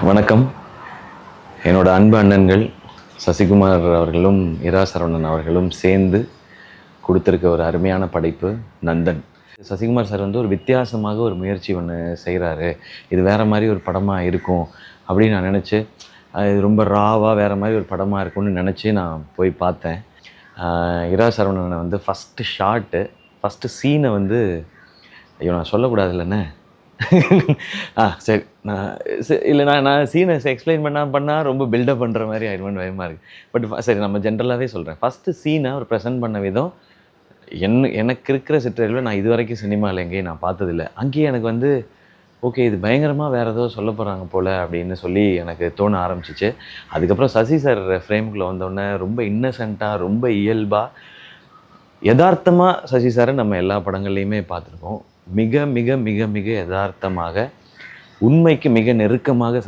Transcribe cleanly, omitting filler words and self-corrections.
வணக்கம். என்னோட அன்பு அண்ணன்கள் சசிகுமார் அவர்களும் இரா சரவணன் அவர்களும் சேர்ந்து கொடுத்துருக்க ஒரு அருமையான படைப்பு நந்தன். சசிகுமார் சார் வந்து ஒரு வித்தியாசமாக ஒரு முயற்சி ஒன்று செய்கிறாரு, இது வேறு மாதிரி ஒரு படமாக இருக்கும் அப்படின்னு நான் நினச்சி, இது ரொம்ப ராவாக வேறு மாதிரி ஒரு படமாக இருக்கும்னு நினச்சி நான் போய் பார்த்தேன். இரா சரவணனை வந்து ஃபஸ்ட்டு சீனை வந்து ஐயோ நான் சொல்லக்கூடாது இல்லைண்ணே. சரி நான் இல்லை நான் சீனை எக்ஸ்பிளைன் பண்ணால் ரொம்ப பில்டப் பண்ணுற மாதிரி ஆயிடுவேன்னு பயமாக இருக்குது. பட் சரி நம்ம ஜென்ரலாகவே சொல்கிறேன். ஃபஸ்ட்டு சீனை அவர் ப்ரெசென்ட் பண்ண விதம் எனக்கு இருக்கிற சிற்றறிவில் நான் இது வரைக்கும் சினிமாவில் எங்கேயும் நான் பார்த்ததில்ல. அங்கேயே எனக்கு வந்து ஓகே இது பயங்கரமாக வேறு ஏதோ சொல்ல போகிறாங்க போல் அப்படின்னு சொல்லி எனக்கு தோண ஆரம்பிச்சிச்சு. அதுக்கப்புறம் சசி சார் ஃப்ரேமுக்குள்ளே வந்தோடனே ரொம்ப இன்னசென்ட்டாக, ரொம்ப இயல்பாக, யதார்த்தமாக சசி சாரை நம்ம எல்லா படங்கள்லையுமே பார்த்துருக்கோம். மிக மிக மிக மிக யதார்த்தமாக, உண்மைக்கு மிக நெருக்கமாக